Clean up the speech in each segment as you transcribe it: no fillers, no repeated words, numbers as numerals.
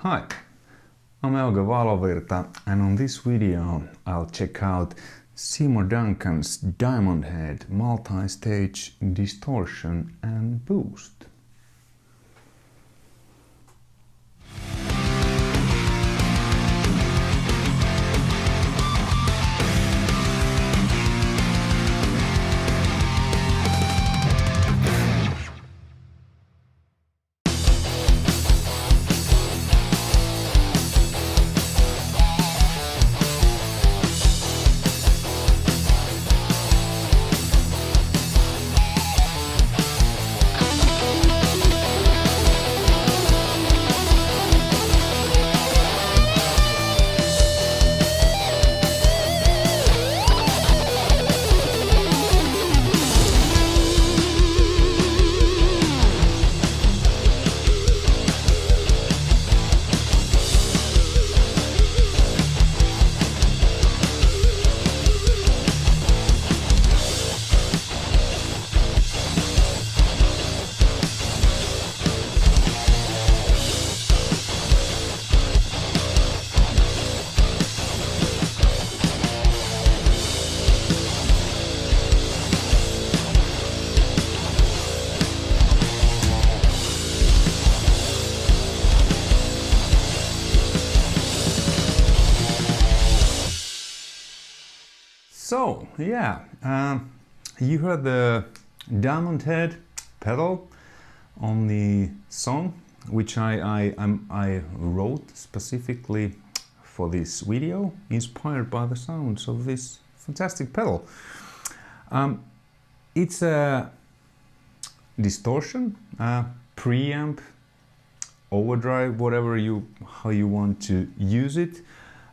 Hi, I'm Euge Valovirta, and on this video I'll check out Seymour Duncan's Diamond Head Multistage Distortion and Boost. So, yeah, you heard the Diamond Head pedal on the song, which I wrote specifically for this video, inspired by the sounds of this fantastic pedal. It's a distortion, preamp, overdrive, how you want to use it.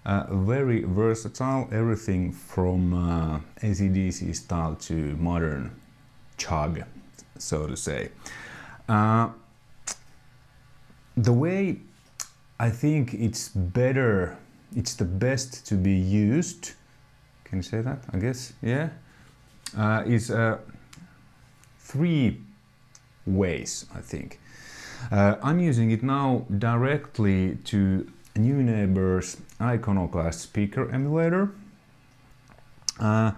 Very versatile, everything from AC/DC style to modern chug, so to say. The way I think it's the best to be used, can you say that? I guess, yeah, is three ways, I think. I'm using it now directly to New Neighbor's Iconoclast speaker emulator. The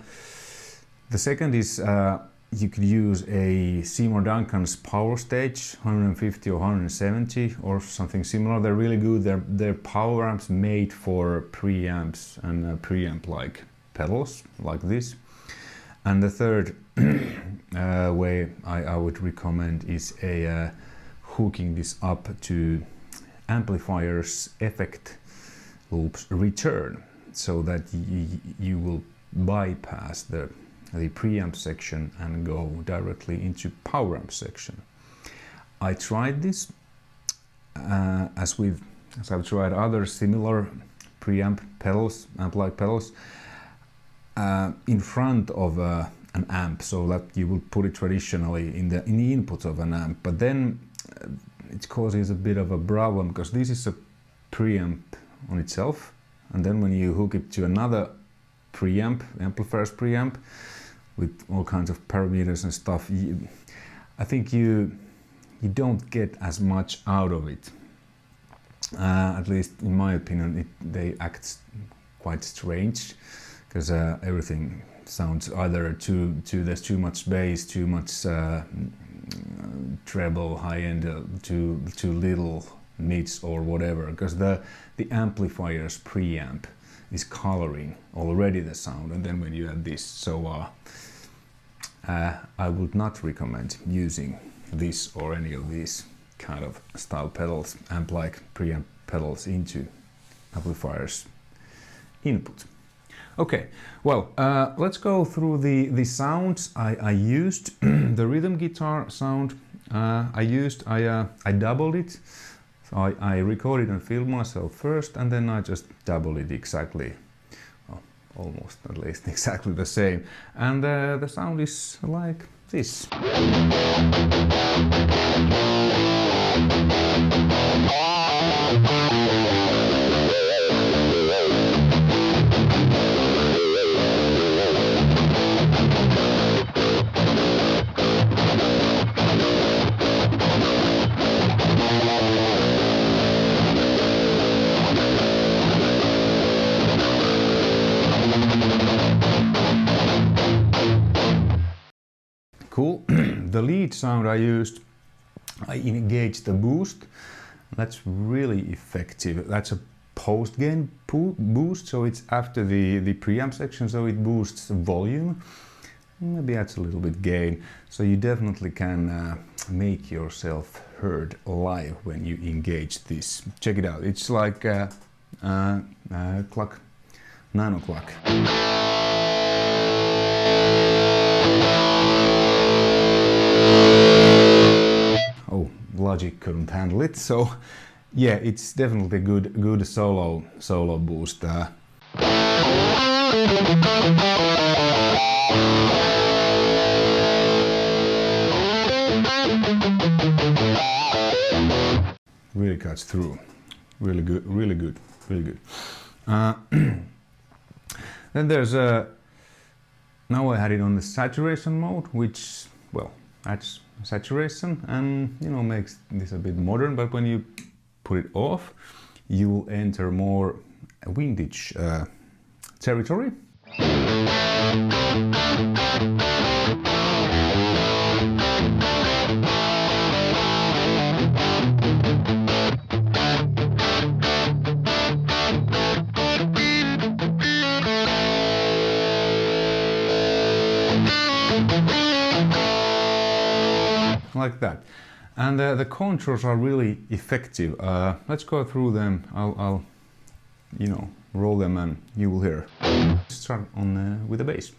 second is you could use a Seymour Duncan's Power Stage 150 or 170 or something similar. They're really good. They're power amps made for preamps and preamp-like pedals like this. And the third way I would recommend is hooking this up to amplifier's effect loops return, so that you will bypass the preamp section and go directly into power amp section. I tried this as I've tried other similar preamp pedals, amp-like pedals, in front of an amp, so that you would put it traditionally in the input of an amp, but then it causes a bit of a problem, because this is a preamp on itself, and then when you hook it to another preamp, amplifier's preamp, with all kinds of parameters and stuff, I think you don't get as much out of it. At least in my opinion, they act quite strange, because everything sounds either there's too much bass, too much treble, high end, too little mids or whatever, because the amplifier's preamp is coloring already the sound, and then when you add this, so I would not recommend using this or any of these kind of style pedals, amp-like preamp pedals, into amplifier's input. Okay, well, let's go through the sounds I used. The rhythm guitar sound I doubled it. So I recorded and filmed myself first, and then I just doubled it exactly, well, almost at least exactly the same. And the sound is like this. the lead sound I used, I engaged the boost. That's really effective. That's a post gain boost, so it's after the preamp section, so it boosts the volume. Maybe adds a little bit gain. So you definitely can make yourself heard live when you engage this. Check it out. It's like clock, 9 o'clock. Oh, Logic couldn't handle it, so yeah, it's definitely good solo boost. Really cuts through. Really good, really good, really good. Then there's now I had it on the saturation mode, which, well, adds saturation and, you know, makes this a bit modern, but when you put it off, you will enter more vintage territory. Like that. And the contours are really effective. Let's go through them. I'll you know, roll them and you will hear. Let's start on with the bass.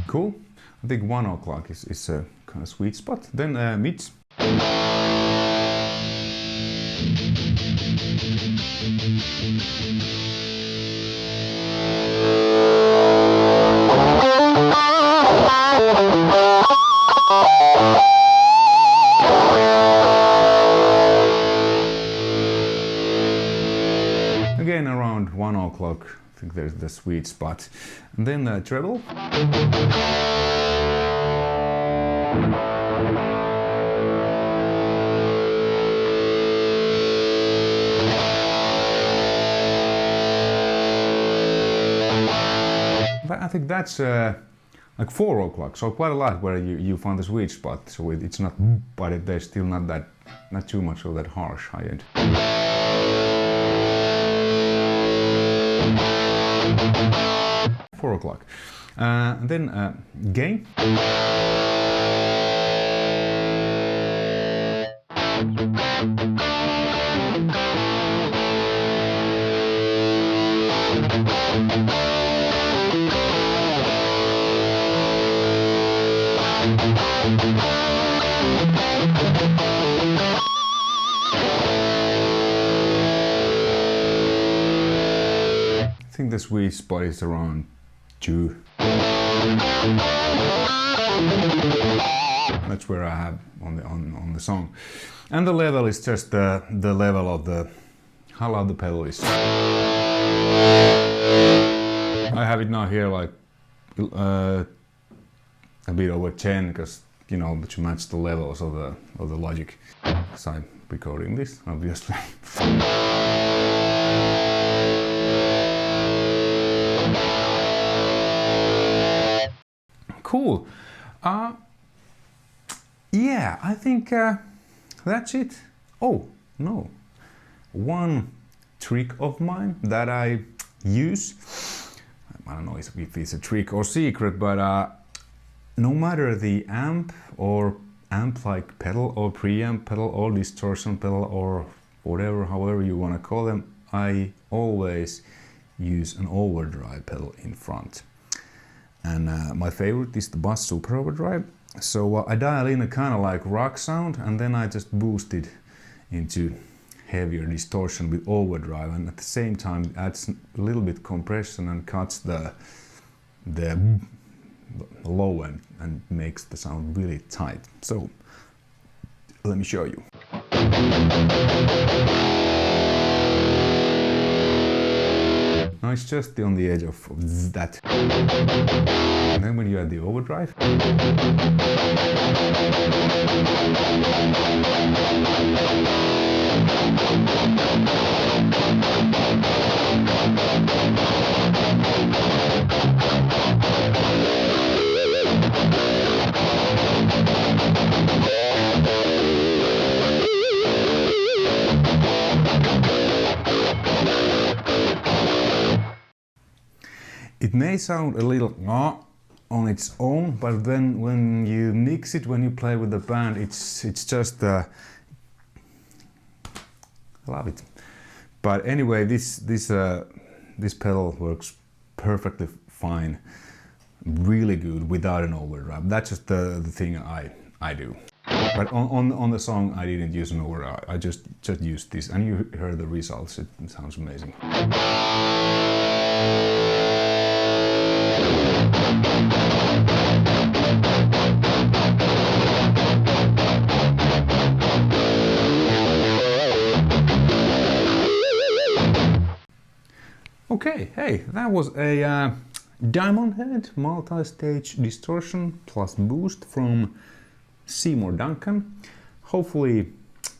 Cool. I think 1 o'clock is a kind of sweet spot. Then mids. Again, around 1 o'clock, I think there's the sweet spot. And then the treble. I think that's like 4 o'clock, so quite a lot where you find the sweet spot. So it's not, but there's still not too much of that harsh high end. 4 o'clock. Then gain. I think the sweet spot is around 2. That's where I have on the song. And the level is just the level of how loud the pedal is. I have it now here like a bit over 10, because, you know, to match the levels of the Logic. So I'm recording this, obviously. Cool. Yeah, I think that's it. Oh, no. One trick of mine that I use, I don't know if it's a trick or secret, but no matter the amp or amp-like pedal or preamp pedal or distortion pedal or whatever, however you want to call them, I always use an overdrive pedal in front. And my favorite is the Bass Super Overdrive. So I dial in a kind of like rock sound, and then I just boost it into heavier distortion with overdrive, and at the same time adds a little bit compression and cuts the low end and makes the sound really tight. So let me show you. Now it's just on the edge of that. And then when you add the overdrive, it may sound a little on its own, but then when you mix it, when you play with the band, it's just I love it. But anyway, this pedal works perfectly fine, really good without an overdrive. That's just the thing I do. But on the song, I didn't use an overdrive. I just used this, and you heard the results. It sounds amazing. Okay, hey, that was a Diamond Head Multistage Distortion plus Boost from Seymour Duncan. Hopefully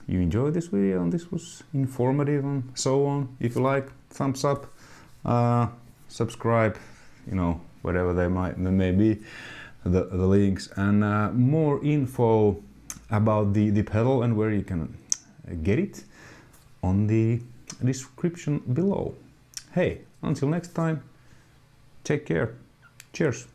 you enjoyed this video and this was informative and so on. If you like, thumbs up, subscribe, you know, whatever there may be, the links, and more info about the pedal and where you can get it on the description below. Hey, until next time, take care. Cheers.